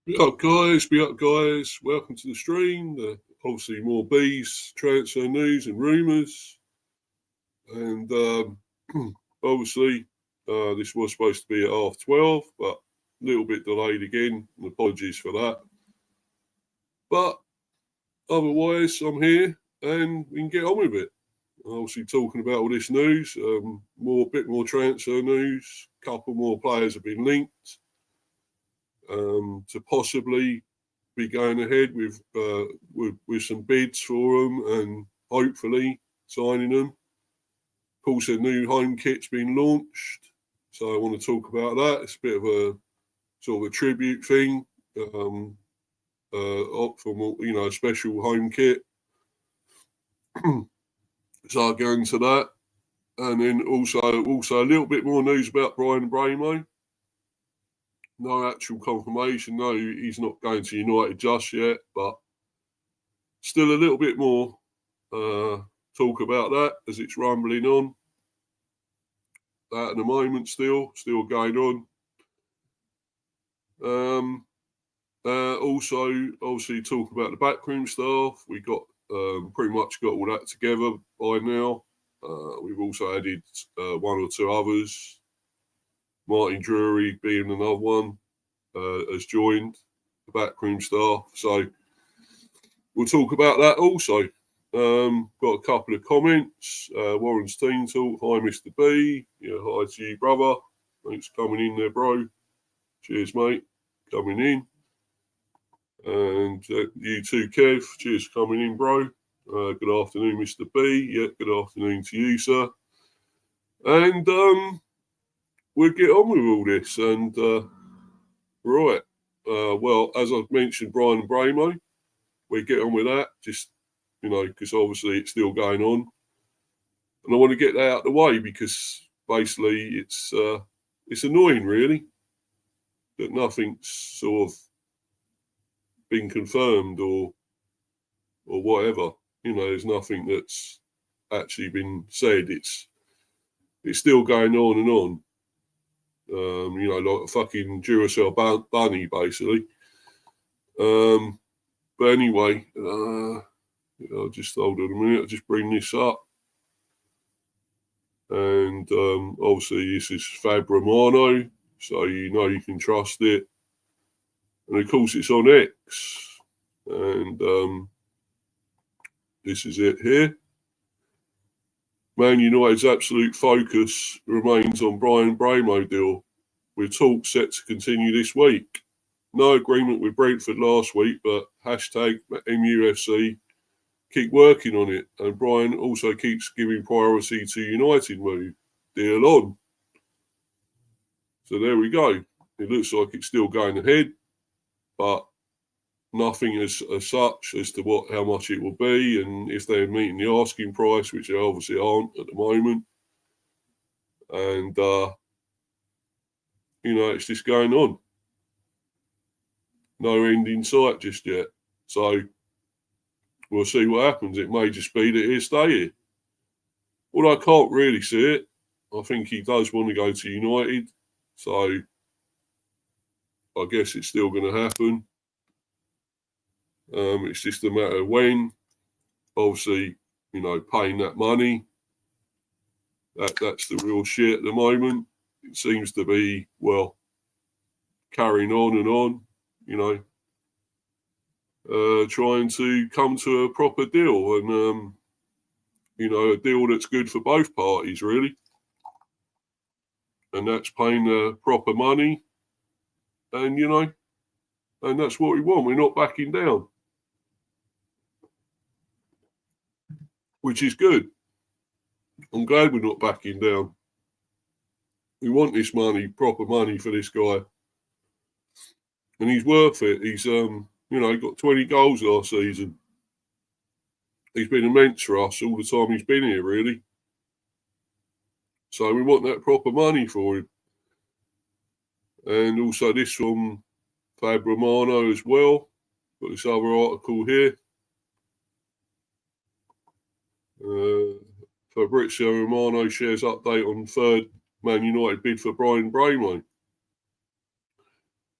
Be up, guys. Be up, guys. Welcome to the stream. Obviously, more bees, transfer news, and rumours. And obviously, this was supposed to be at 12:30, but a little bit delayed again. And apologies for that. But otherwise, I'm here and we can get on with it. Obviously, talking about all this news, bit more transfer news. A couple more players have been linked to possibly be going ahead with some bids for them and hopefully signing them. Of course, a new home kit's been launched, so I want to talk about that. It's a bit of a sort of a tribute thing, from a special home kit. So I'll go into that, and then also a little bit more news about Bryan Mbeumo. No actual confirmation. No, he's not going to United just yet, but still a little bit more talk about that as it's rumbling on. That at the moment still going on. Also, obviously, talk about the backroom staff. We got pretty much got all that together by now. We've also added one or two others. Martin Drury being another one has joined the backroom staff. So we'll talk about that also. Got a couple of comments. Warren's Teen Talk. Hi, Mr. B. Yeah, hi to you, brother. Thanks for coming in there, bro. Cheers, mate. Coming in. And you too, Kev. Cheers for coming in, bro. Good afternoon, Mr. B. Yeah, good afternoon to you, sir. And we'll get on with all this. And right. Well, as I've mentioned, Bryan Mbeumo, we get on with that. Just, because obviously it's still going on. And I want to get that out of the way because basically it's annoying, really, that nothing's sort of been confirmed or whatever. There's nothing that's actually been said. It's still going on and on. Like a fucking Duracell bunny, basically. But anyway, I'll just hold on a minute. I'll just bring this up. And obviously this is Fab Romano, so you can trust it. And of course it's on X. And this is it here. Man United's absolute focus remains on Bryan Mbeumo deal, with talks set to continue this week. No agreement with Brentford last week, but hashtag MUFC keep working on it. And Bryan also keeps giving priority to United move. Deal on. So there we go. It looks like it's still going ahead, but nothing as such as to how much it will be and if they're meeting the asking price, which they obviously aren't at the moment. And, it's just going on. No end in sight just yet. So we'll see what happens. It may just be that he'll stay here. Well, I can't really see it. I think he does want to go to United. So I guess it's still going to happen. It's just a matter of when. Obviously, paying that money. That's the real shit at the moment. It seems to be, carrying on and on, trying to come to a proper deal and, a deal that's good for both parties, really. And that's paying the proper money. And, and that's what we want. We're not backing down. Which is good. I'm glad we're not backing down. We want this money, proper money for this guy. And he's worth it. He's, he got 20 goals last season. He's been immense for us all the time he's been here, really. So we want that proper money for him. And also this from Fab Romano as well. Got this other article here. Fabrizio Romano shares update on third Man United bid for Bryan Mbeumo.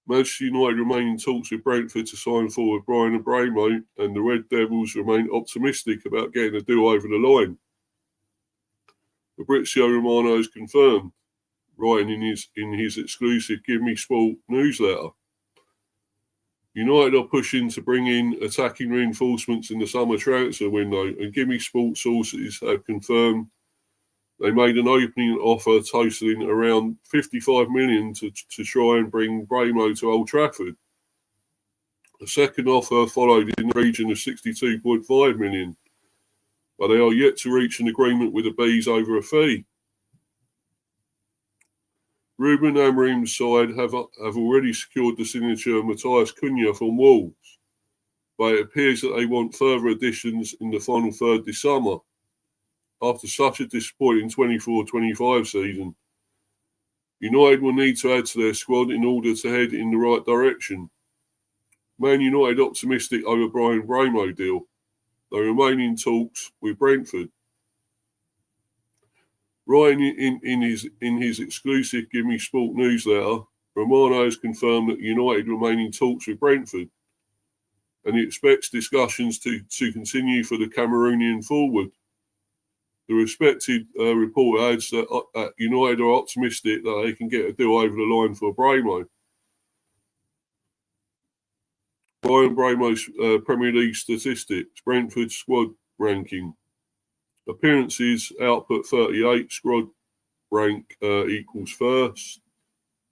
Manchester United remain in talks with Brentford to sign forward Bryan Mbeumo, and the Red Devils remain optimistic about getting a deal over the line. Fabrizio Romano has confirmed, writing in his exclusive Give Me Sport newsletter. United are pushing to bring in attacking reinforcements in the summer transfer window, and Give Me Sport sources have confirmed they made an opening offer totaling around 55 million to try and bring Mbeumo to Old Trafford. A second offer followed in the region of 62.5 million, but they are yet to reach an agreement with the Bees over a fee. Ruben Amorim's side have already secured the signature of Matthias Cunha from Wolves, but it appears that they want further additions in the final third this summer. After such a disappointing 24-25 season, United will need to add to their squad in order to head in the right direction. Man United optimistic over Bryan Mbeumo deal. They remain in talks with Brentford. Ryan, in his exclusive Give Me Sport newsletter, Romano has confirmed that United remain in talks with Brentford, and he expects discussions to continue for the Cameroonian forward. The respected reporter adds that United are optimistic that they can get a deal over the line for Mbeumo. Bryan Mbeumo's Premier League statistics, Brentford squad ranking. Appearances, output 38, squad rank equals first.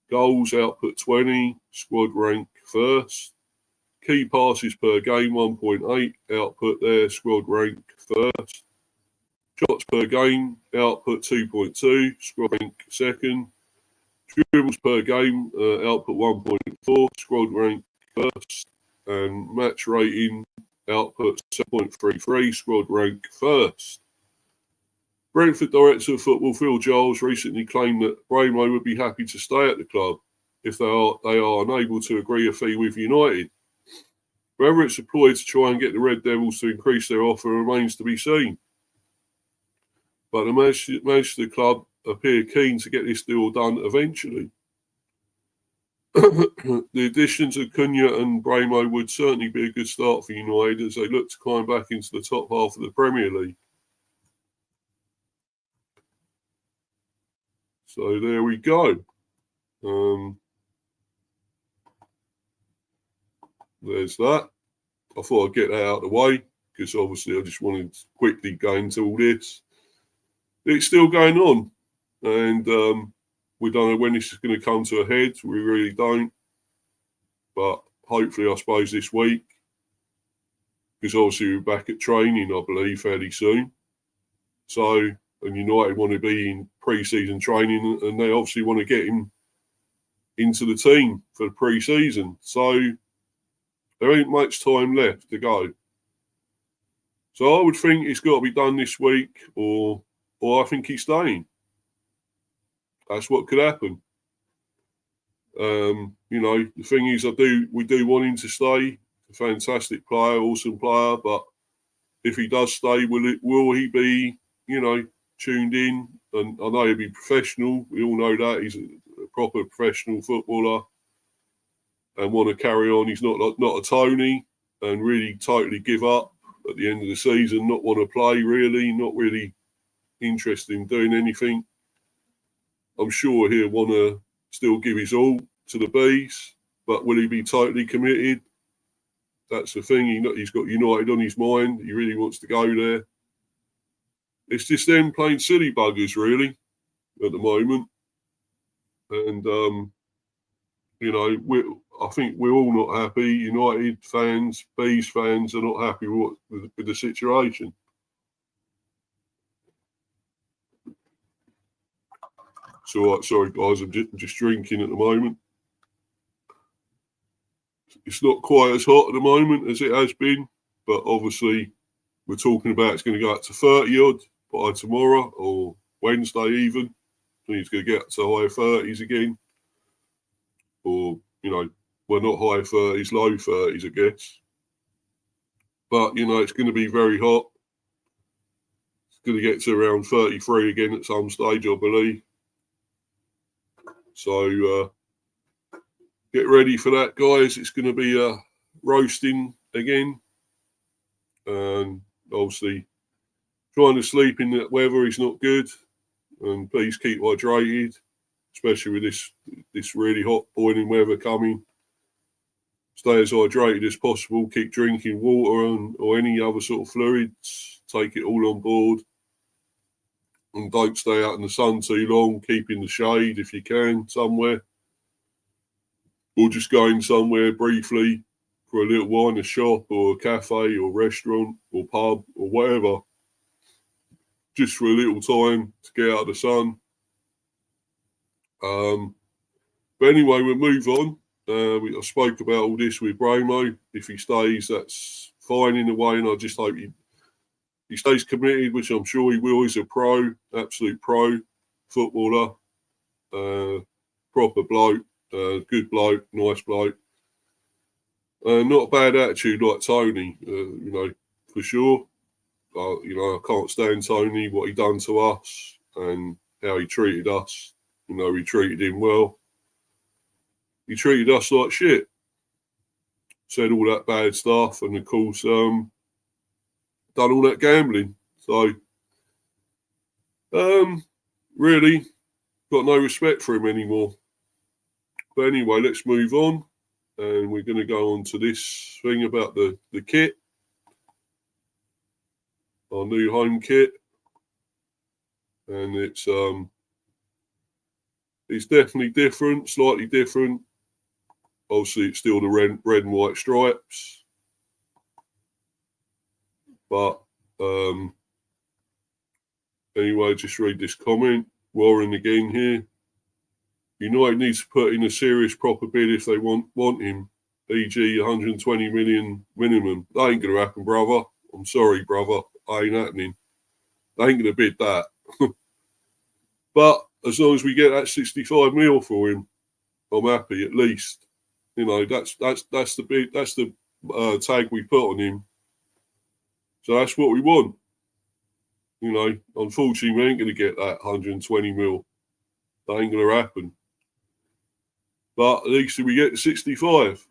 Goals, output 20, squad rank first. Key passes per game, 1.8, output there, squad rank first. Shots per game, output 2.2, squad rank second. Dribbles per game, output 1.4, squad rank first. And match rating, output 7.33, squad rank first. Brentford Director of Football Phil Giles recently claimed that Mbeumo would be happy to stay at the club if they are unable to agree a fee with United. Whether it's a ploy to try and get the Red Devils to increase their offer remains to be seen. But the Manchester club appear keen to get this deal done eventually. The additions of Cunha and Mbeumo would certainly be a good start for United as they look to climb back into the top half of the Premier League. So there we go. There's that. I thought I'd get that out of the way because obviously I just wanted to quickly go into all this. It's still going on, and we don't know when this is going to come to a head. We really don't. But hopefully, I suppose this week, because obviously we're back at training, I believe, fairly soon. So, and United want to be in pre-season training, and they obviously want to get him into the team for the pre-season. So there ain't much time left to go. So I would think it's got to be done this week, or I think he's staying. That's what could happen. The thing is, we do want him to stay. A fantastic player, awesome player, but if he does stay, will he be, tuned in? And I know he'll be professional. We all know that he's a proper professional footballer and want to carry on. He's not a Tony and really totally give up at the end of the season, not want to play really, not really interested in doing anything. I'm sure he'll want to still give his all to the Bees, but will he be totally committed? That's the thing. He's got United on his mind. He really wants to go there. It's just them playing silly buggers, really, at the moment. And, I think we're all not happy. United fans, Bees fans are not happy with the situation. So, sorry, guys, I'm just drinking at the moment. It's not quite as hot at the moment as it has been, but obviously we're talking about it's going to go up to 30 odd by tomorrow or Wednesday even. I think it's going to get to high 30s again. Or, well, not high 30s, low 30s, I guess. But, it's going to be very hot. It's going to get to around 33 again at some stage, I believe. So, get ready for that, guys. It's going to be roasting again. And obviously, trying to sleep in that weather is not good. And please keep hydrated, especially with this really hot, boiling weather coming. Stay as hydrated as possible. Keep drinking water or any other sort of fluids. Take it all on board. And don't stay out in the sun too long. Keep in the shade if you can, somewhere. Or just going somewhere briefly for a little while in a shop or a cafe or restaurant or pub or whatever. Just for a little time to get out of the sun. But anyway, we'll move on. I spoke about all this with Mbeumo. If he stays, that's fine in a way, and I just hope he stays committed, which I'm sure he will. He's a pro, absolute pro footballer, proper bloke, good bloke, nice bloke. Not a bad attitude like Tony, for sure. I can't stand Tony, what he done to us and how he treated us. We treated him well. He treated us like shit. Said all that bad stuff and, of course, done all that gambling. So, really, got no respect for him anymore. But anyway, let's move on. And we're going to go on to this thing about the kit. Our new home kit. And it's definitely different, slightly different. Obviously, it's still the red and white stripes. But anyway, just read this comment. Warren again here. United needs to put in a serious proper bid if they want him, e.g. 120 million minimum. That ain't going to happen, brother. I'm sorry, brother. Ain't happening. They ain't going to bid that. But as long as we get that 65 mil for him, I'm happy at least. That's the big, that's the tag we put on him. So that's what we want. Unfortunately, we ain't going to get that 120 mil. That ain't going to happen. But at least we get the 65,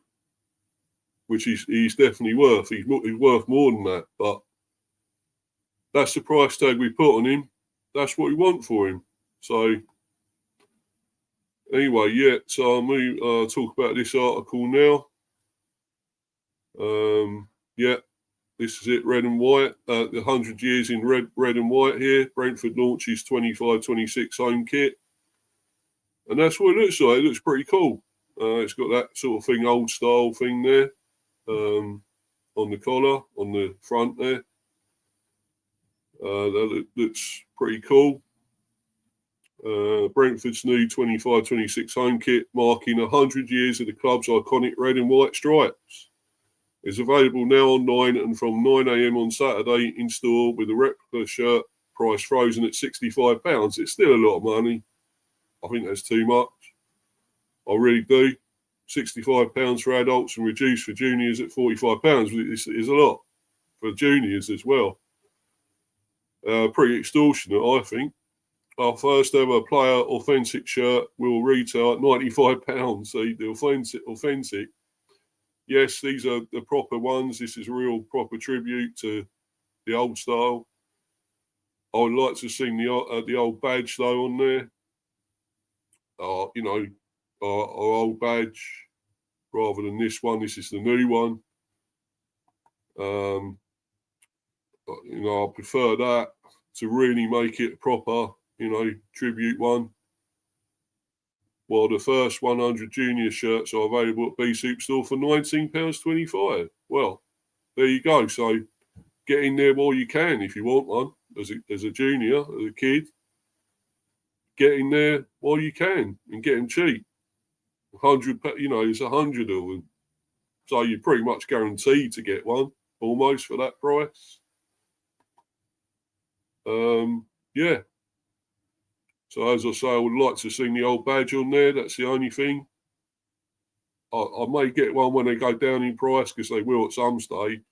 which he's definitely worth. He's worth more than that. But that's the price tag we put on him. That's what we want for him. So anyway, yeah. So I'll talk about this article now. Yeah. This is it, red and white. The 100 years in red and white here. Brentford launches 25-26 home kit. And that's what it looks like. It looks pretty cool. It's got that sort of thing, old style thing there. On the collar, on the front there. That looks pretty cool. Brentford's new 25-26 home kit, marking 100 years of the club's iconic red and white stripes. It's available now online and from 9 a.m. on Saturday in store with a replica shirt price frozen at £65. It's still a lot of money. I think that's too much. I really do. £65 for adults and reduced for juniors at £45 is a lot for juniors as well. Pretty extortionate, I think. Our first ever player authentic shirt will retail at £95. So the authentic. Yes, these are the proper ones. This is a real proper tribute to the old style. I would like to see the old badge though on there. Our old badge rather than this one. This is the new one. I prefer that to really make it a proper, tribute one. While the first 100 junior shirts are available at B Superstore for £19.25. Well, there you go. So get in there while you can if you want one as a junior, as a kid. Get in there while you can and get them cheap. 100, there's 100 of them. So you're pretty much guaranteed to get one almost for that price. Yeah. So as I say, I would like to see the old badge on there. That's the only thing. I may get one when they go down in price because they will at some stage.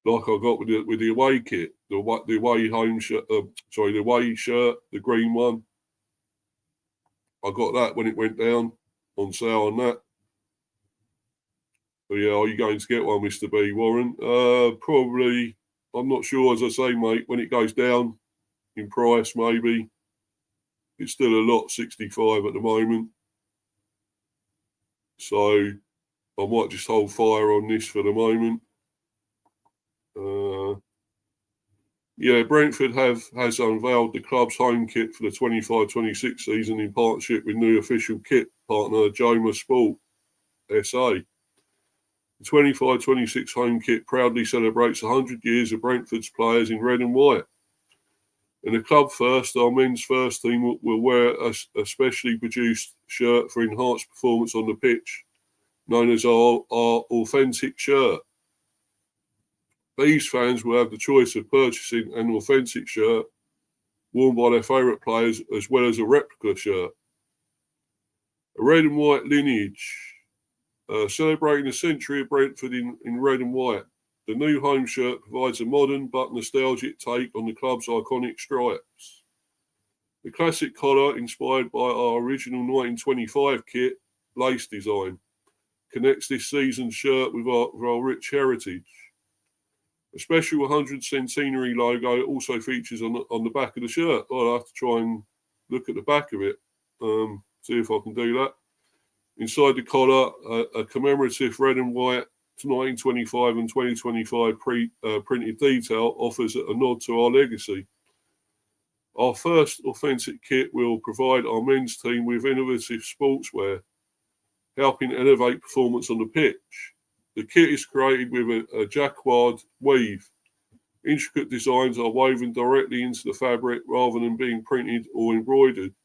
Like I got with the away kit, the away home shirt. The away shirt, the green one. I got that when it went down on sale on that. But yeah, are you going to get one, Mr. B, Warren? Probably. I'm not sure, as I say, mate. When it goes down in price, maybe. It's still a lot, 65 at the moment. So I might just hold fire on this for the moment. Yeah, Brentford has unveiled the club's home kit for the 25-26 season in partnership with new official kit partner Joma Sport SA. The 25-26 home kit proudly celebrates 100 years of Brentford's players in red and white. In the club first, our men's first team will wear a specially produced shirt for enhanced performance on the pitch, known as our authentic shirt. These fans will have the choice of purchasing an authentic shirt worn by their favourite players as well as a replica shirt. A red and white lineage, celebrating the century of Brentford in red and white. The new home shirt provides a modern but nostalgic take on the club's iconic stripes. The classic collar, inspired by our original 1925 kit lace design, connects this season's shirt with our rich heritage. A special 100 centenary logo also features on the back of the shirt. I'll have to try and look at the back of it, see if I can do that. Inside the collar, a commemorative red and white 1925 and 2025 printed detail offers a nod to our legacy. Our first authentic kit will provide our men's team with innovative sportswear, helping elevate performance on the pitch. The kit is created with a jacquard weave. Intricate designs are woven directly into the fabric rather than being printed or embroidered.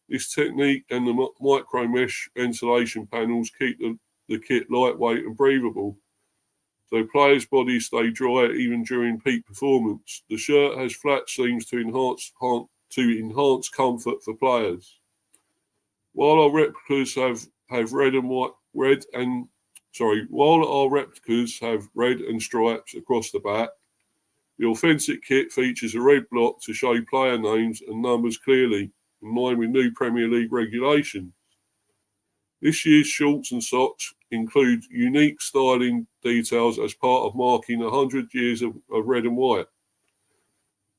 This technique and the micro mesh ventilation panels keep the kit lightweight and breathable, so players' bodies stay dry even during peak performance. The shirt has flat seams to enhance comfort for players. While our replicas have red and stripes across the back, the authentic kit features a red block to show player names and numbers clearly, in line with new Premier League regulations. This year's shorts and socks include unique styling details as part of marking 100 years of red and white.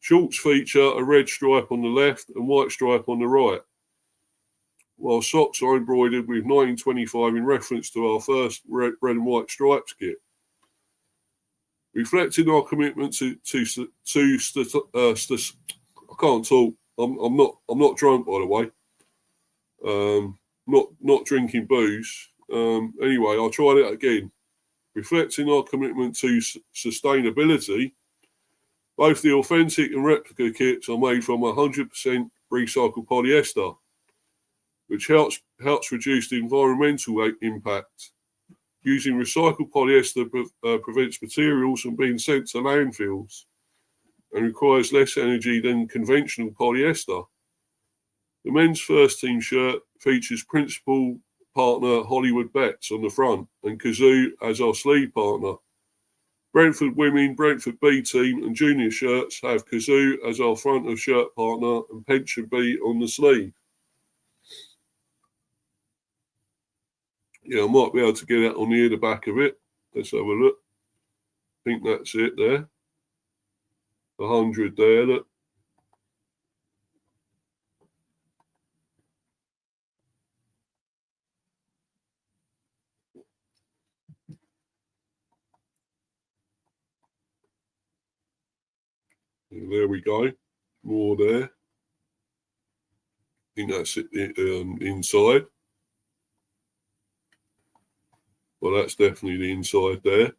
Shorts feature a red stripe on the left and white stripe on the right, while socks are embroidered with 1925 in reference to our first red and white stripes kit. Reflecting our commitment to I can't talk. I'm not drunk, by the way. Not drinking booze. Anyway, I'll try that again. Reflecting our commitment to sustainability, both the authentic and replica kits are made from 100% recycled polyester, which helps reduce the environmental impact. Using recycled polyester prevents materials from being sent to landfills and requires less energy than conventional polyester. The men's first team shirt features principal partner Hollywood Bets on the front and Kazoo as our sleeve partner. Brentford Women, Brentford B team and junior shirts have Kazoo as our front of shirt partner and Pension B on the sleeve. Yeah, I might be able to get that on the back of it. Let's have a look. I think that's it there. 100 there, look. And there we go. More there. I think that's it inside. Well, that's definitely the inside there.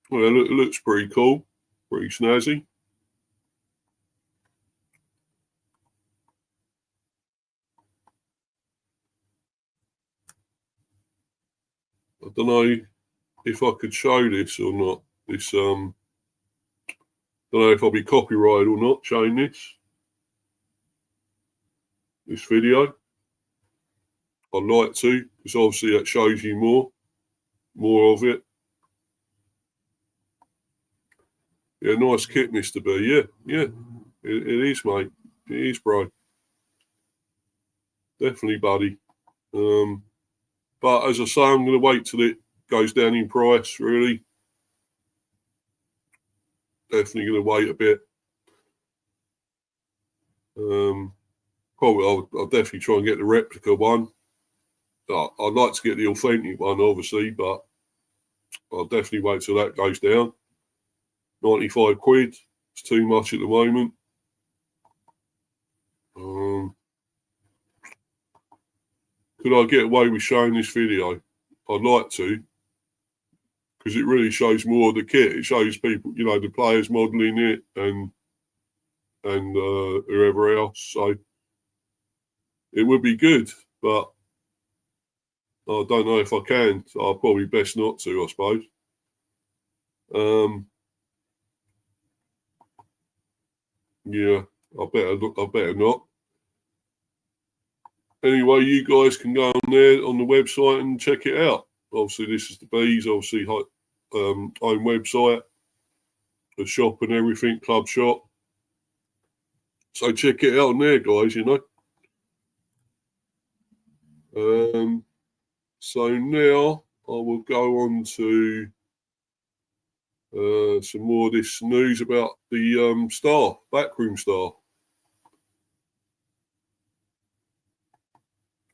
Well, it looks pretty cool. Pretty snazzy. I don't know if I could show this or not. This don't know if I'll be copyrighted or not showing this video. I'd like to, because obviously that shows you more of it. Yeah, nice kit, Mr. B. Yeah, it is, mate. It is, bro. Definitely, buddy. But as I say, I'm going to wait till it goes down in price, really. Definitely going to wait a bit. Probably I'll definitely try and get the replica one. I'd like to get the authentic one, obviously, but I'll definitely wait till that goes down. 95 quid. It's too much at the moment. Could I get away with showing this video? I'd like to, because it really shows more of the kit. It shows people, the players modelling it and whoever else. So it would be good, but I don't know if I can. So I'll probably best not to, I suppose. Yeah, I better not. Anyway, you guys can go on there on the website and check it out. Obviously, this is the Bees, obviously, own website, the shop and everything, club shop. So check it out on there, guys, So now I will go on to some more of this news about the Backroom star.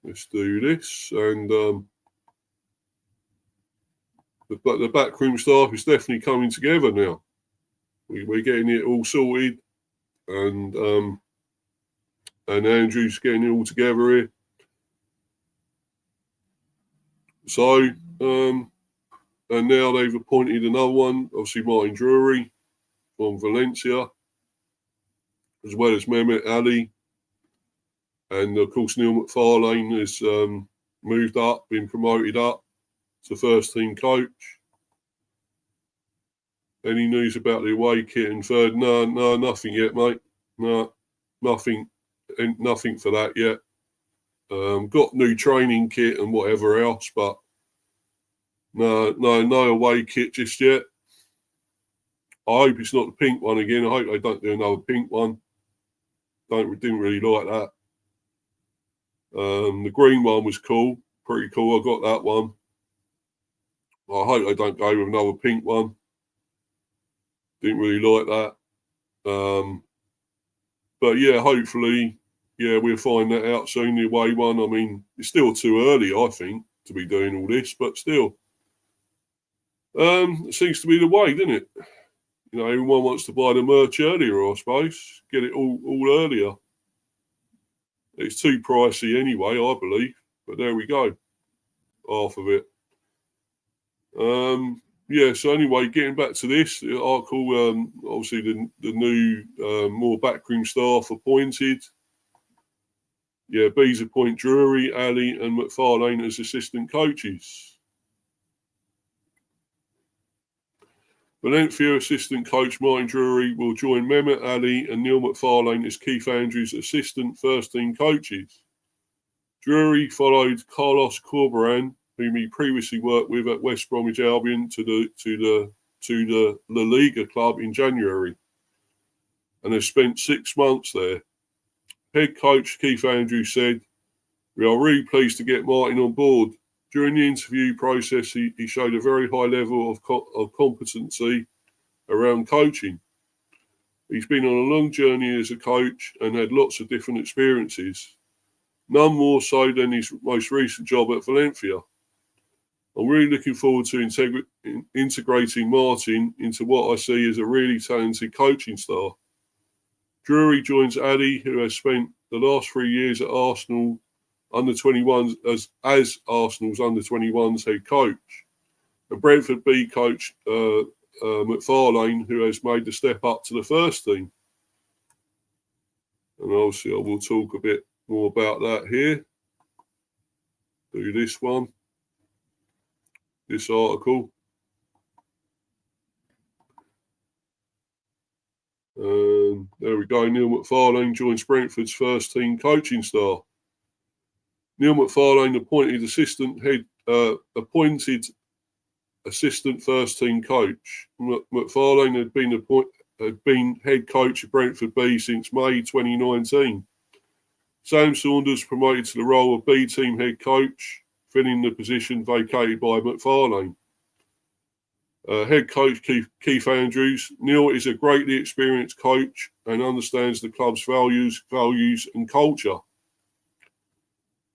Let's do this. And the Backroom staff is definitely coming together now. We're getting it all sorted, and Andrew's getting it all together here. So, and now they've appointed another one, obviously Martin Drury from Valencia, as well as Mehmet Ali. And of course, Neil McFarlane has moved up, been promoted up to first team coach. Any news about the away kit and third? No, nothing yet, mate. No, nothing for that yet. Got new training kit and whatever else, but no away kit just yet. I hope it's not the pink one again. I hope they don't do another pink one. Didn't really like that. The green one was cool, pretty cool. I got that one. I hope they don't go with another pink one. Didn't really like that. But yeah, hopefully, we'll find that out soon. The away one. I mean, it's still too early, I think, to be doing all this, but still, it seems to be the way, doesn't it? Everyone wants to buy the merch earlier, I suppose. Get it all earlier. It's too pricey anyway, I believe. But there we go. Half of it. So anyway, getting back to this, the article, obviously the new more backroom staff appointed. Yeah, Bees appoint Drury, Ali and McFarlane as assistant coaches. Valencia assistant coach Martin Drury will join Mehmet Ali and Neil McFarlane as Keith Andrews' assistant first-team coaches. Drury followed Carlos Corberán, whom he previously worked with at West Bromwich Albion, to the La Liga club in January, and has spent 6 months there. Head coach Keith Andrews said, "We are really pleased to get Martin on board. During the interview process, he showed a very high level of competency around coaching. He's been on a long journey as a coach and had lots of different experiences, none more so than his most recent job at Valencia. I'm really looking forward to integrating Martin into what I see as a really talented coaching staff." Drury joins Ali, who has spent the last 3 years at Arsenal under-21s as Arsenal's under-21s head coach, and Brentford B coach McFarlane, who has made the step up to the first team. And obviously I will talk a bit more about that here. Do this one. This article. There we go. Neil McFarlane joins Brentford's first team coaching staff. Neil McFarlane appointed assistant first team coach. McFarlane had been head coach at Brentford B since May 2019. Sam Saunders promoted to the role of B team head coach, filling the position vacated by McFarlane. Head coach Keith Andrews. Neil is a greatly experienced coach and understands the club's values and culture.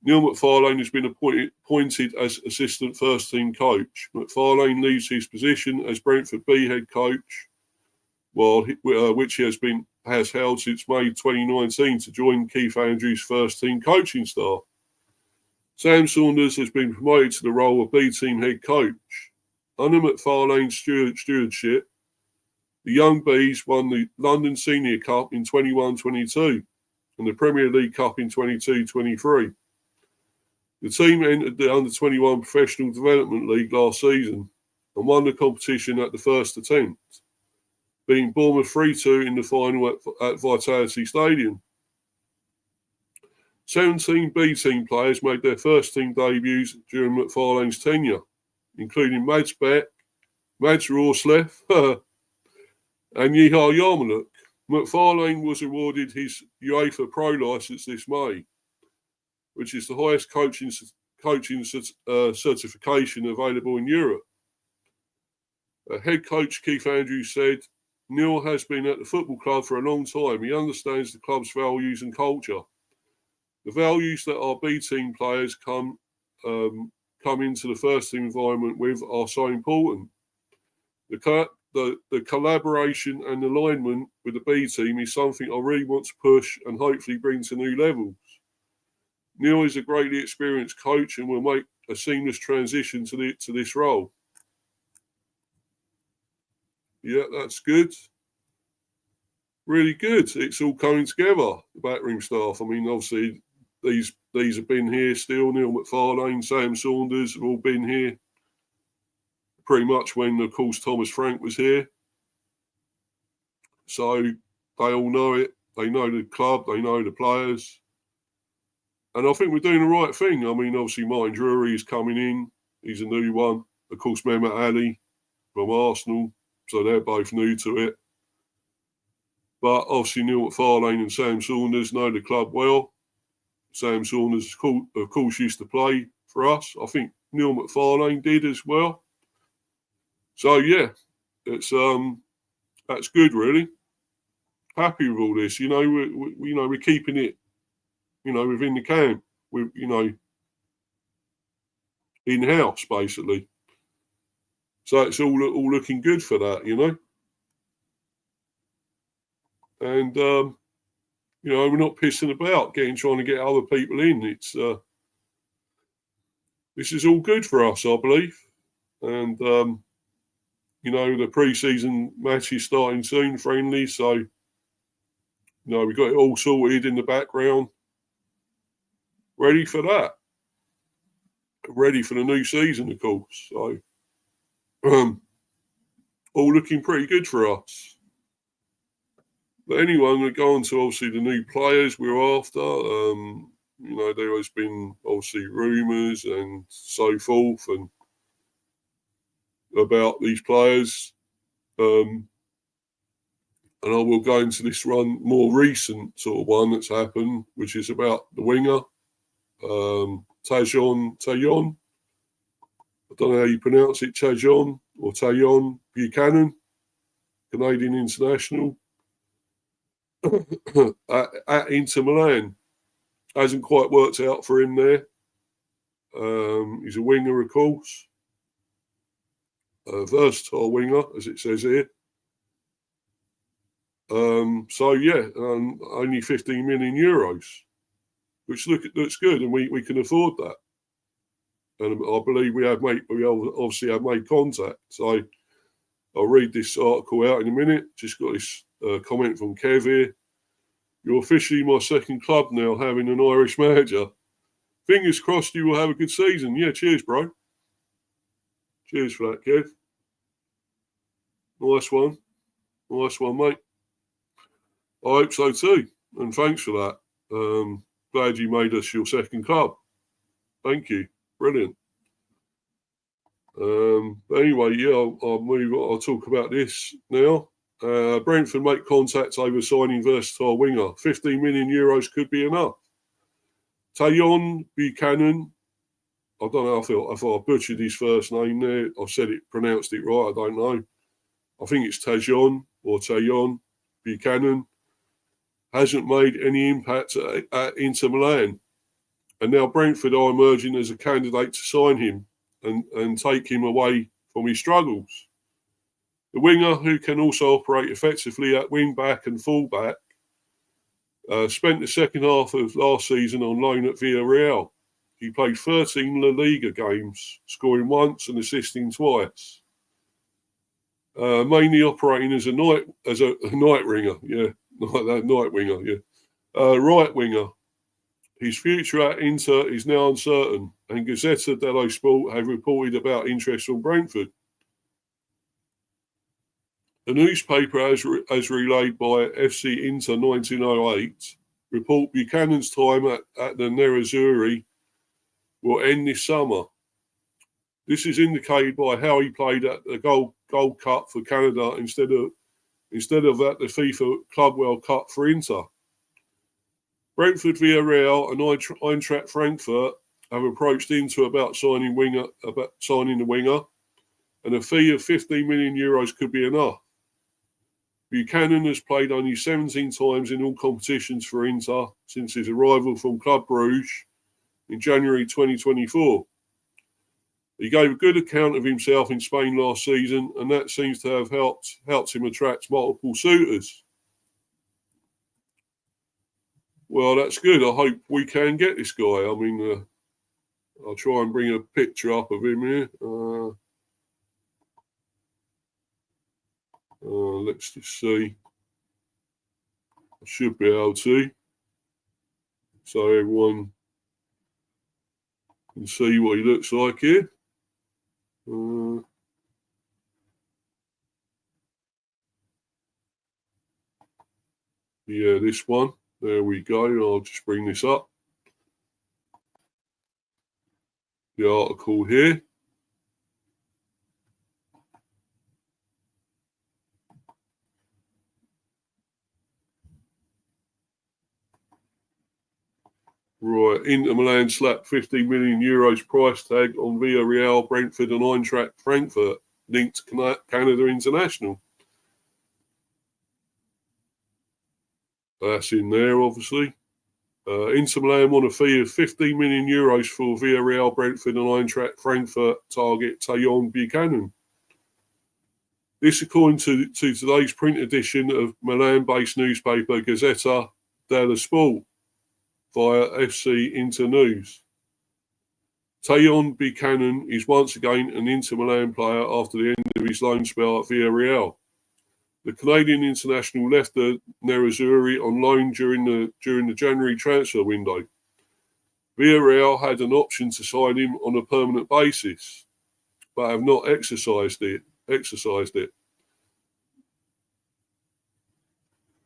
Neil McFarlane has been appointed as assistant first team coach. McFarlane leaves his position as Brentford B head coach, which he has held since May 2019 to join Keith Andrews' first team coaching staff. Sam Saunders has been promoted to the role of B team head coach. Under McFarlane's stewardship, the Young Bees won the London Senior Cup in 21-22 and the Premier League Cup in 22-23. The team entered the Under-21 Professional Development League last season and won the competition at the first attempt, beating Bournemouth 3-2 in the final at Vitality Stadium. 17 B team players made their first team debuts during McFarlane's tenure, including Mads Beck, Mads Rorsleff, and Yihar Yarmouk. McFarlane was awarded his UEFA Pro licence this May, which is the highest coaching certification available in Europe. Head coach Keith Andrews said, Neil has been at the football club for a long time. He understands the club's values and culture. The values that our B team players come into the first team environment with are so important. The collaboration and alignment with the B team is something I really want to push and hopefully bring to new levels. Neil is a greatly experienced coach and will make a seamless transition to this role. Yeah, that's good. Really good. It's all coming together, the Backroom staff. I mean, obviously, these have been here still. Neil McFarlane, Sam Saunders have all been here pretty much when, of course, Thomas Frank was here. So they all know it. They know the club. They know the players. And I think we're doing the right thing. I mean, obviously, Martin Drury is coming in. He's a new one. Of course, Mehmet Ali from Arsenal. So they're both new to it. But obviously, Neil McFarlane and Sam Saunders know the club well. Sam Saunders, of course, used to play for us. I think Neil McFarlane did as well. So, yeah, it's that's good, really. Happy with all this. You know, we're keeping it, within the camp. We're, in-house, basically. So it's all looking good for that, And, we're not pissing about trying to get other people in. It's this is all good for us, I believe. And, the pre-season match is starting soon, friendly. So, we got it all sorted in the background. Ready for that. Ready for the new season, of course. So, all looking pretty good for us. But anyway, I'm going to go on to obviously the new players we're after. There has been obviously rumours and so forth and about these players. And I will go into this one more recent sort of one that's happened, which is about the winger, Tajon. I don't know how you pronounce it, Tajon or Tajon Buchanan, Canadian international. At Inter Milan. Hasn't quite worked out for him there. He's a winger, of course. A versatile winger, as it says here. Only 15 million euros, which looks good, and we can afford that. And I believe we obviously have made contact. So I'll read this article out in a minute. Just got this comment from Kev here. You're officially my second club now, having an Irish manager. Fingers crossed you will have a good season. Yeah, cheers, bro. Cheers for that, Kev. Nice one. Nice one, mate. I hope so too. And thanks for that. Glad you made us your second club. Thank you. Brilliant. But anyway, I'll move on. I'll talk about this now. Brentford make contact over signing versatile winger. 15 million euros could be enough. Tajon Buchanan. I don't know if I butchered his first name there. I've pronounced it right. I don't know. I think it's Tajon or Tajon Buchanan. Hasn't made any impact at Inter Milan. And now Brentford are emerging as a candidate to sign him and take him away from his struggles. The winger, who can also operate effectively at wing-back and full-back, spent the second half of last season on loan at Villarreal. He played 13 La Liga games, scoring once and assisting twice. Mainly operating as a night winger, right winger. His future at Inter is now uncertain, and Gazzetta dello Sport have reported about interest from Brentford. The newspaper, as relayed by FC Inter 1908, report Buchanan's time at the Nerazzurri will end this summer. This is indicated by how he played at the Gold Cup for Canada instead of at the FIFA Club World Cup for Inter. Brentford, Villarreal, and Eintracht Frankfurt have approached Inter about signing the winger, and a fee of €15 million could be enough. Buchanan has played only 17 times in all competitions for Inter since his arrival from Club Bruges in January 2024. He gave a good account of himself in Spain last season, and that seems to have helped him attract multiple suitors. Well, that's good. I hope we can get this guy. I mean, I'll try and bring a picture up of him here. Let's just see. I should be able to. So everyone can see what he looks like here. Yeah, this one. There we go. I'll just bring this up. The article here. Right, Inter Milan slapped €15 million price tag on Villarreal, Brentford and Eintracht Frankfurt, linked to Canada International. That's in there, obviously. Inter Milan won a fee of €15 million for Villarreal, Brentford and Eintracht Frankfurt target Tajon Buchanan. This according to today's print edition of Milan-based newspaper Gazzetta dello Sport via FC Inter News. Tajon Buchanan is once again an Inter Milan player after the end of his loan spell at Villarreal. The Canadian international left the Nerazzurri on loan during the January transfer window. Villarreal had an option to sign him on a permanent basis, but have not exercised it.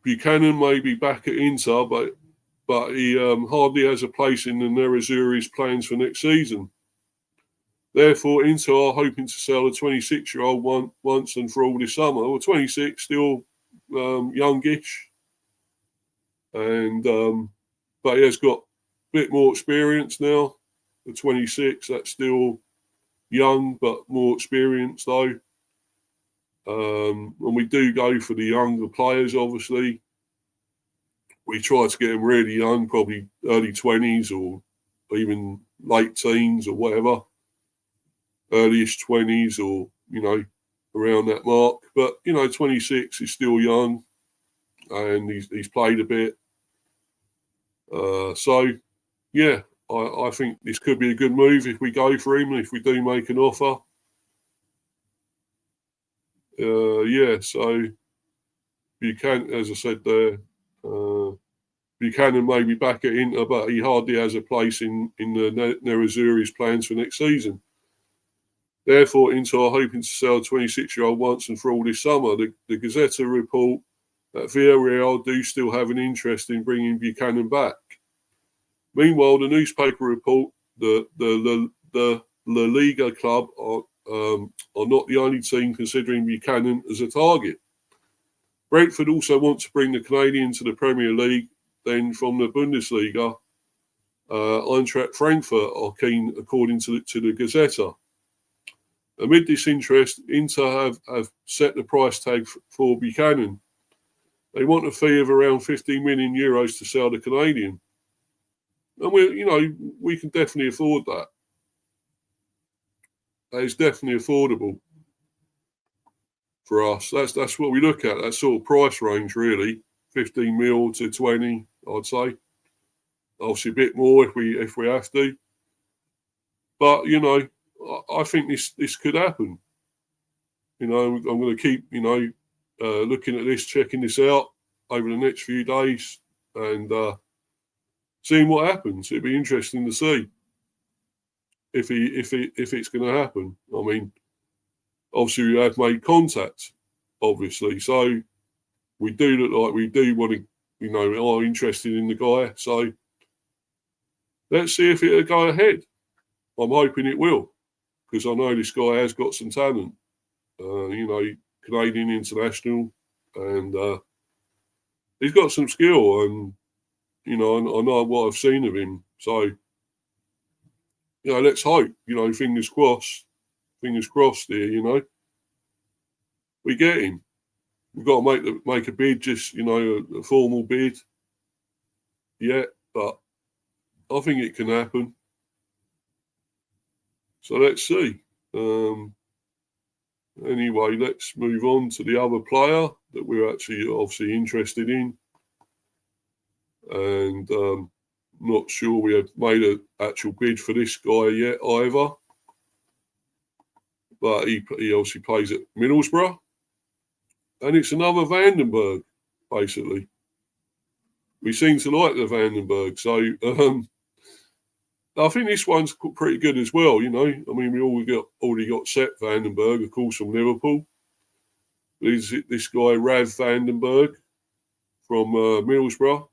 Buchanan may be back at Inter, but he hardly has a place in the Nerazzurri's plans for next season. Therefore, Inter are hoping to sell a 26-year-old once and for all this summer. Well, 26, still youngish, and but he has got a bit more experience now. The 26, that's still young, but more experienced though. And we do go for the younger players, obviously. We try to get them really young, probably early 20s or even late teens or whatever. Earliest 20s or, around that mark. But, 26 is still young and he's played a bit. So, yeah, I think this could be a good move if we go for him, if we do make an offer. So Buchanan, as I said there, Buchanan may be back at Inter, but he hardly has a place in the Nerazzurri's plans for next season. Therefore, Inter are hoping to sell a 26-year-old once and for all this summer. The Gazzetta report that Villarreal do still have an interest in bringing Buchanan back. Meanwhile, the newspaper report the La Liga club are not the only team considering Buchanan as a target. Brentford also want to bring the Canadian to the Premier League, then from the Bundesliga. Eintracht Frankfurt are keen, according to the Gazeta. Amid this interest, Inter have set the price tag for Buchanan. They want a fee of around 15 million euros to sell the Canadian. And we can definitely afford that. That is definitely affordable for us. That's what we look at. That sort of price range, really, 15 mil to 20, I'd say. Obviously, a bit more if we have to. But I think this could happen. I'm going to keep looking at this, checking this out over the next few days, and seeing what happens. It'd be interesting to see if it's going to happen. I mean, obviously we have made contact, obviously, so we do look like we do want to, are interested in the guy. So let's see if it'll go ahead. I'm hoping it will, because I know this guy has got some talent. Canadian international, and he's got some skill, and I know what I've seen of him. So let's hope. Fingers crossed here. We get him. We've got to make a bid, just a formal bid. Yeah, but I think it can happen. So let's see. Anyway, let's move on to the other player that we're actually obviously interested in. And not sure we have made an actual bid for this guy yet either. But he obviously plays at Middlesbrough. And it's another Vandenberg, basically. We seem to like the Vandenberg. So I think this one's pretty good as well, I mean, we already got Sepp Vandenberg, of course, from Liverpool. There's this guy, Rav Vandenberg, from Middlesbrough.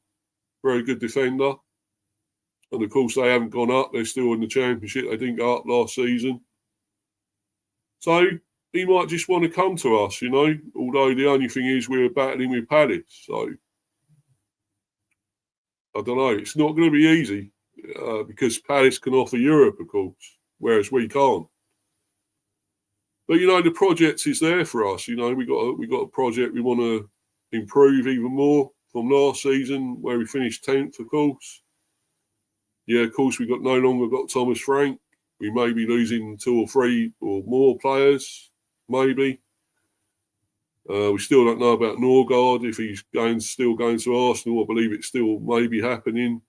Very good defender. And, of course, they haven't gone up. They're still in the Championship. They didn't go up last season. So he might just want to come to us, although the only thing is we're battling with Palace. So I don't know. It's not going to be easy. Because Palace can offer Europe, of course, whereas we can't. But the project is there for us. We got a project we want to improve even more from last season, where we finished 10th, of course. Yeah, of course, we no longer got Thomas Frank. We may be losing 2 or 3 or more players, maybe. We still don't know about Norgard, if he's still going to Arsenal. I believe it's still maybe happening.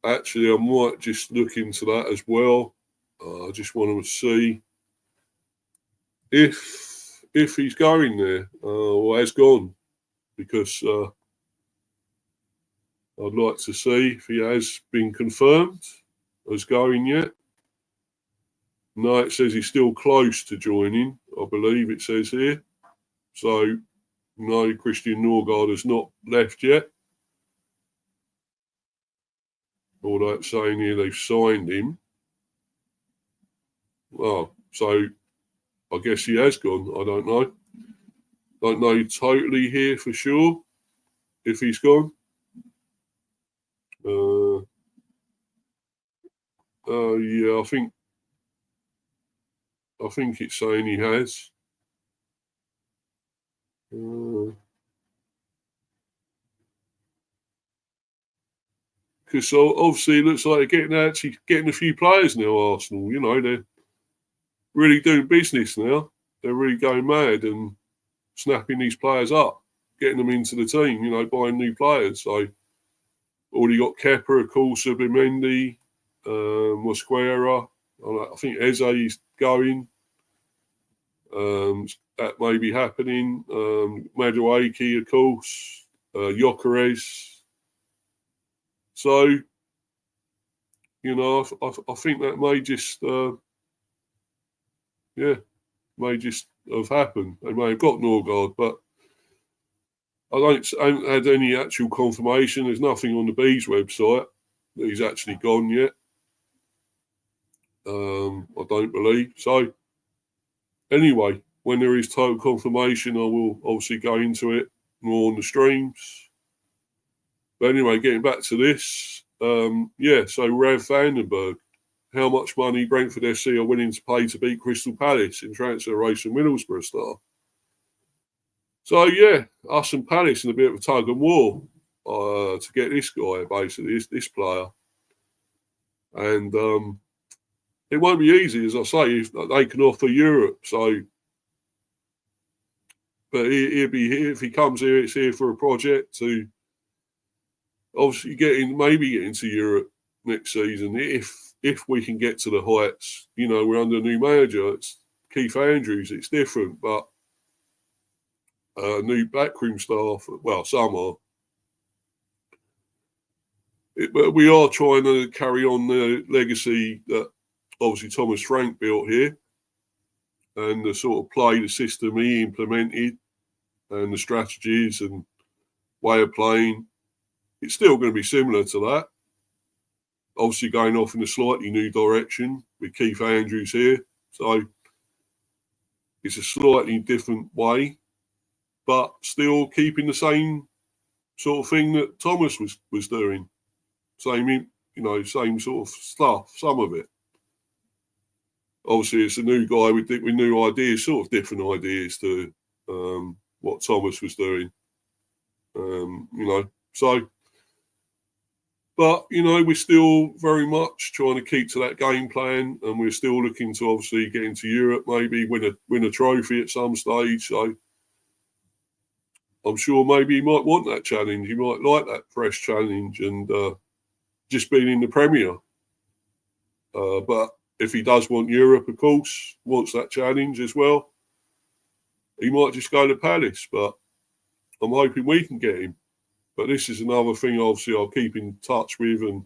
Actually, I might just look into that as well. I just want to see if he's going there or has gone, because I'd like to see if he has been confirmed as going yet. No, it says he's still close to joining, I believe it says here. So, no, Christian Norgard has not left yet. Although it's saying here they've signed him. Well, so I guess he has gone. I don't know. Don't know totally here for sure if he's gone. Yeah, I think it's saying he has. Because obviously it looks like they're getting a few players now, Arsenal. They're really doing business now. They're really going mad and snapping these players up, getting them into the team, buying new players. So already got Kepa, of course, Subimendi, Mosquera. I think Eze is going. That may be happening. Madueke, of course. Gyökeres. So, I think that may just, may just have happened. They may have got Norgard, but I haven't had any actual confirmation. There's nothing on the Bees website that he's actually gone yet. I don't believe. So, anyway, when there is total confirmation, I will obviously go into it more on the streams. But anyway, getting back to this, so Rav van den Berg, how much money Brentford FC are willing to pay to beat Crystal Palace in transfer race from Middlesbrough star. So, yeah, us and Palace in a bit of a tug and war to get this guy, basically, this player. And it won't be easy, as I say, if they can offer Europe. So, but he'll be here. If he comes here, it's here for a project to obviously maybe get into Europe next season. If we can get to the heights, we're under a new manager. It's Keith Andrews. It's different, but new backroom staff. Well, some are. But we are trying to carry on the legacy that obviously Thomas Frank built here, and the sort of play, the system he implemented, and the strategies and way of playing. It's still going to be similar to that. Obviously going off in a slightly new direction with Keith Andrews here. So it's a slightly different way, but still keeping the same sort of thing that Thomas was doing. Same sort of stuff, some of it. Obviously, it's a new guy with new ideas, sort of different ideas to what Thomas was doing. But, we're still very much trying to keep to that game plan, and we're still looking to obviously get into Europe, maybe win a trophy at some stage. So I'm sure maybe he might want that challenge. He might like that fresh challenge and just being in the Premier. But if he does want Europe, of course, wants that challenge as well, he might just go to Palace. But I'm hoping we can get him. But this is another thing, obviously, I'll keep in touch with and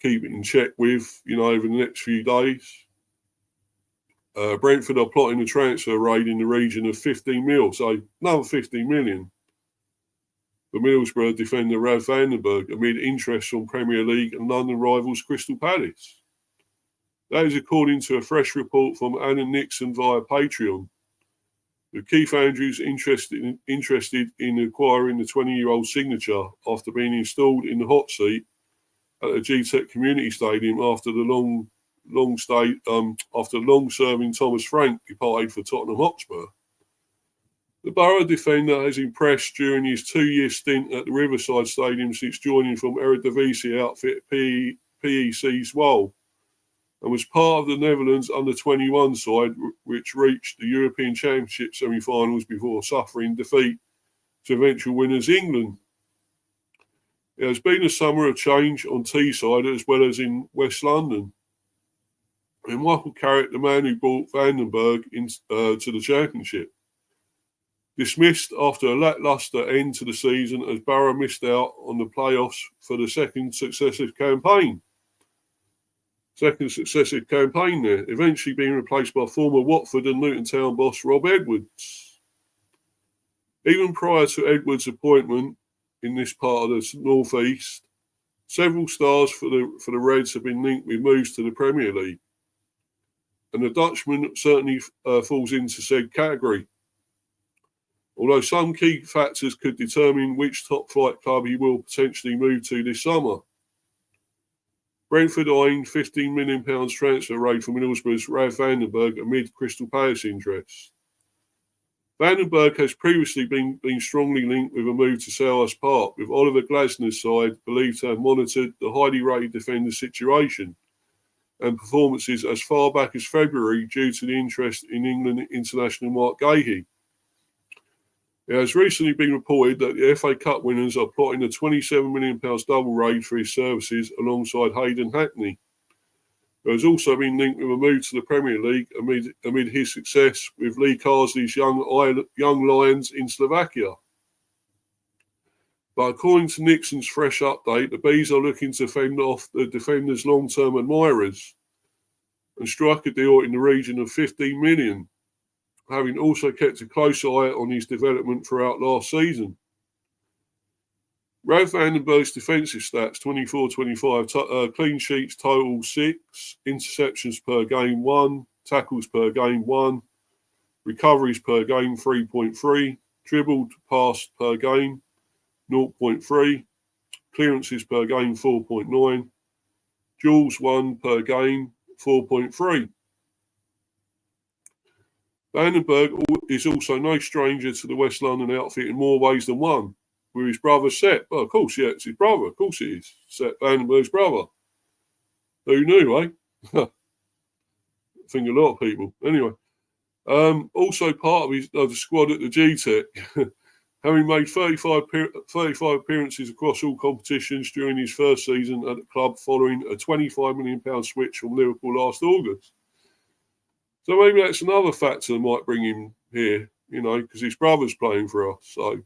keep it in check with, over the next few days. Brentford are plotting a transfer raid in the region of 15 mil, so another 15 million. The Middlesbrough defender Rav van den Berg amid interest from Premier League and London rivals Crystal Palace. That is according to a fresh report from Anna Nixon via Patreon. With Keith Andrews interested in acquiring the 20-year-old signature after being installed in the hot seat at the G-Tech Community Stadium after the long-serving Thomas Frank departed for Tottenham Hotspur. The Borough defender has impressed during his 2-year stint at the Riverside Stadium since joining from Eredivisie outfit PEC Zwolle, and was part of the Netherlands under-21 side, which reached the European Championship semi-finals before suffering defeat to eventual winners England. It has been a summer of change on Teesside as well as in West London. And Michael Carrick, the man who brought Van den Berg to the Championship, dismissed after a lacklustre end to the season as Borough missed out on the playoffs for the second successive campaign there, eventually being replaced by former Watford and Luton Town boss Rob Edwards. Even prior to Edwards' appointment in this part of the North East, several stars for the Reds have been linked with moves to the Premier League. And the Dutchman certainly falls into said category. Although some key factors could determine which top-flight club he will potentially move to this summer. Brentford eyeing £15 million transfer raid for Middlesbrough's Rav van den Berg amid Crystal Palace interest. Van den Berg has previously been strongly linked with a move to Selhurst Park, with Oliver Glasner's side believed to have monitored the highly rated defender's situation and performances as far back as February due to the interest in England international Mark Gahey. It has recently been reported that the FA Cup winners are plotting a £27 million double raid for his services alongside Hayden Hackney, who has also been linked with a move to the Premier League amid his success with Lee Carsley's young Lions in Slovakia. But according to Nixon's fresh update, the Bees are looking to fend off the defender's long-term admirers and strike a deal in the region of 15 million. Having also kept a close eye on his development throughout last season. Rav van den Berg's defensive stats, 24-25, clean sheets total 6, interceptions per game 1, tackles per game 1, recoveries per game 3.3, dribbled passed per game 0.3. Clearances per game, 4.9. Duels won per game, 4.3. Vandenberg is also no stranger to the West London outfit in more ways than one. With his brother Seth. Well, of course, yeah, it's his brother. Of course it is. Seth Vandenberg's brother. Who knew, eh? I think a lot of people. Anyway. Also part of the squad at the G-Tech, having made 35 appearances across all competitions during his first season at the club following a £25 million switch from Liverpool last August. So maybe that's another factor that might bring him here, because his brother's playing for us. So,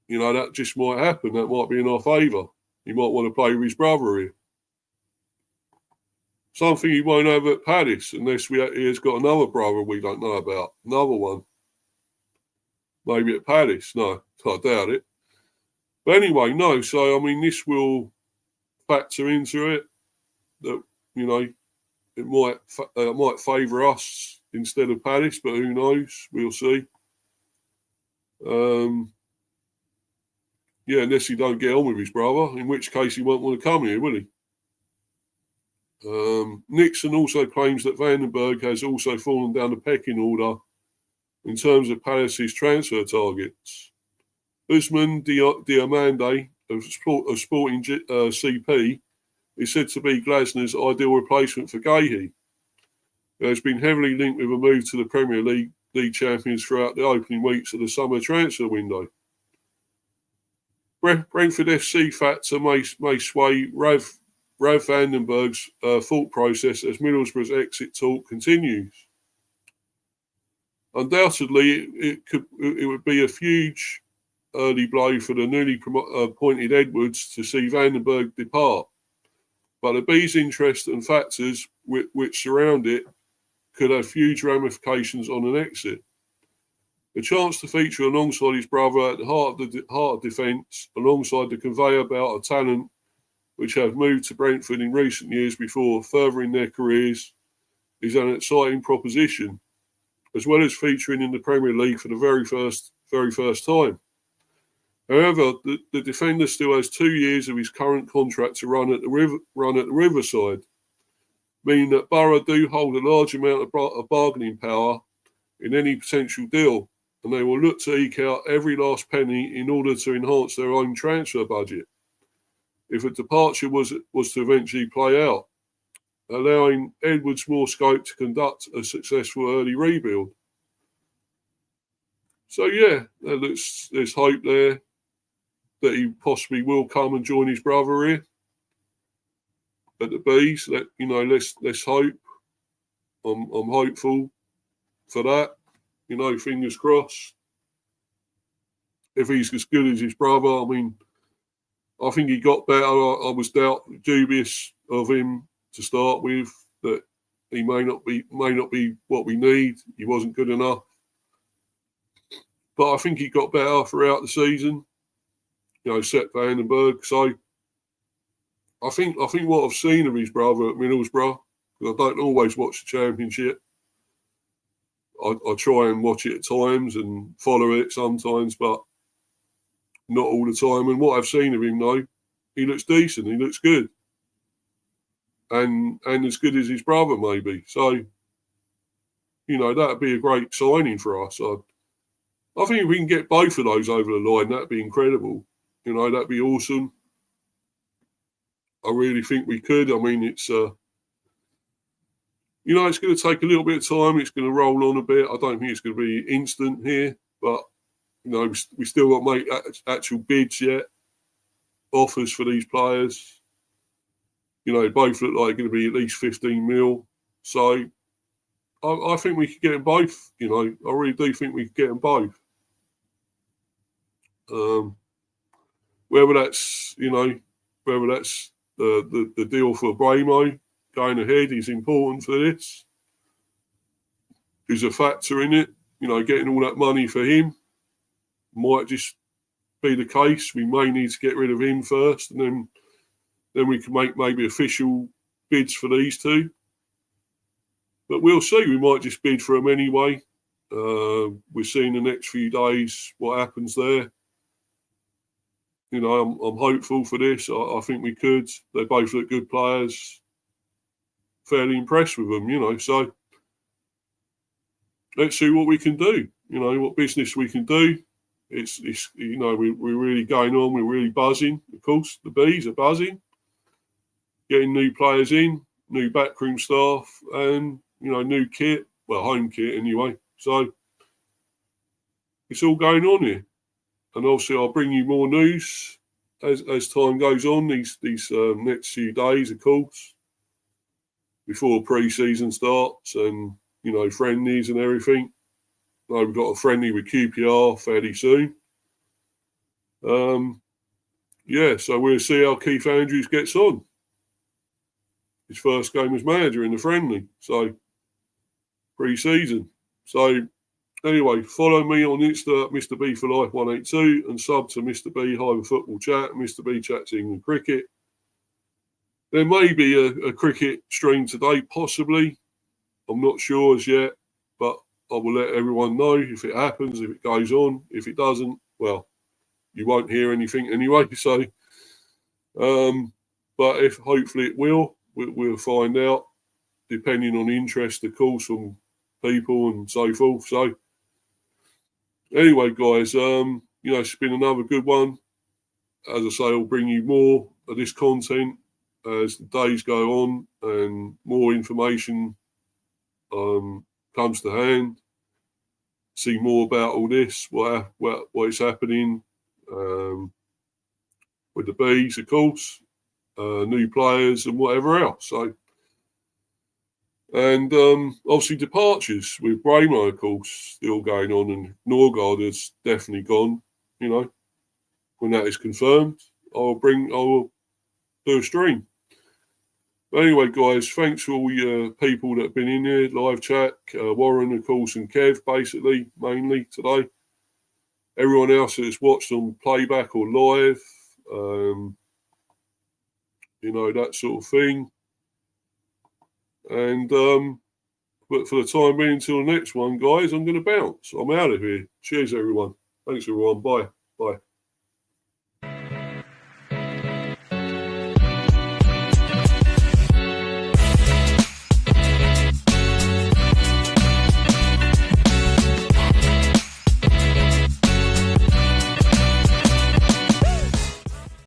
that just might happen. That might be in our favour. He might want to play with his brother here. Something he won't have at Palace unless he has got another brother we don't know about. Another one. Maybe at Palace. No, I doubt it. But anyway, no. So, this will factor into it. That, it might favour us instead of Palace, but who knows? We'll see. Unless he don't get on with his brother, in which case he won't want to come here, will he? Nixon also claims that Vandenberg has also fallen down the pecking order in terms of Palace's transfer targets. Usman Diomande of Sporting CP is said to be Glasner's ideal replacement for Gahey, who has been heavily linked with a move to the Premier League champions throughout the opening weeks of the summer transfer window. Brentford FC factor may sway Rav Vandenberg's thought process as Middlesbrough's exit talk continues. Undoubtedly, it would be a huge early blow for the newly appointed Edwards to see Vandenberg depart. But the Bees' interest and factors which surround it could have huge ramifications on an exit. The chance to feature alongside his brother at the heart of defence, alongside the conveyor belt of talent which have moved to Brentford in recent years before furthering their careers, is an exciting proposition, as well as featuring in the Premier League for the very first time. However, the defender still has 2 years of his current contract to run at the Riverside, meaning that Borough do hold a large amount of bargaining power in any potential deal, and they will look to eke out every last penny in order to enhance their own transfer budget if a departure was to eventually play out, allowing Edwards more scope to conduct a successful early rebuild. So there's hope there that he possibly will come and join his brother here at the Bees. Let's hope. I'm hopeful for that. Fingers crossed. If he's as good as his brother, I think he got better. I was dubious of him to start with, that he may not be what we need. He wasn't good enough, but I think he got better throughout the season. Seth Vandenberg. So I think what I've seen of his brother at Middlesbrough, because I don't always watch the Championship. I try and watch it at times and follow it sometimes, but not all the time. And what I've seen of him, though, he looks decent. He looks good. And as good as his brother, maybe. So, that'd be a great signing for us. I think if we can get both of those over the line, that'd be incredible. That'd be awesome. I really think we could. It's it's going to take a little bit of time. It's going to roll on a bit. I don't think it's going to be instant here, but we still got to make actual bids yet, offers for these players. Both look like going to be at least 15 mil. So I think we could get them both. I really do think we could get them both. Whether that's the deal for Mbeumo going ahead is important for this. There's a factor in it. Getting all that money for him might just be the case. We may need to get rid of him first, and then we can make maybe official bids for these two. But we'll see. We might just bid for them anyway. We're seeing the next few days what happens there. You know, I'm hopeful for this. I think we could. They both look good players. Fairly impressed with them, you know. So let's see what we can do. You know, what business we can do. It's you know, we're really going on. We're really buzzing. Of course, the bees are buzzing. Getting new players in, new backroom staff, and, you know, new kit. Well, home kit anyway. So it's all going on here. And obviously, I'll bring you more news as time goes on. These next few days, of course, before pre-season starts, and, you know, friendlies and everything. We've got a friendly with QPR fairly soon. Yeah, so we'll see how Keith Andrews gets on. His first game as manager in the friendly, so pre-season. So anyway, follow me on Insta, Mr. B for Life 182, and sub to Mr. B Hyper Football Chat. Mr. B Chats England Cricket. There may be a cricket stream today, possibly. I'm not sure as yet, but I will let everyone know if it happens, if it goes on. If it doesn't, well, you won't hear anything anyway. So, but if hopefully it will, we'll find out, depending on interest, of course, from people and so forth. So, anyway, guys, you know, it's been another good one. As I say, I'll bring you more of this content as the days go on and more information comes to hand. See more about all this, what is happening with the bees, of course, new players and whatever else. So, and obviously departures with Mbeumo, of course, still going on, and Norgard has definitely gone. You know, when that is confirmed, I'll do a stream. But anyway, guys, thanks for all your people that have been in here, live chat, Warren, of course, and Kev, basically, mainly today. Everyone else that's watched on playback or live, you know, that sort of thing. And but for the time being, until the next one, guys, I'm going to bounce. I'm out of here. Cheers, everyone. Thanks, everyone. Bye. Bye.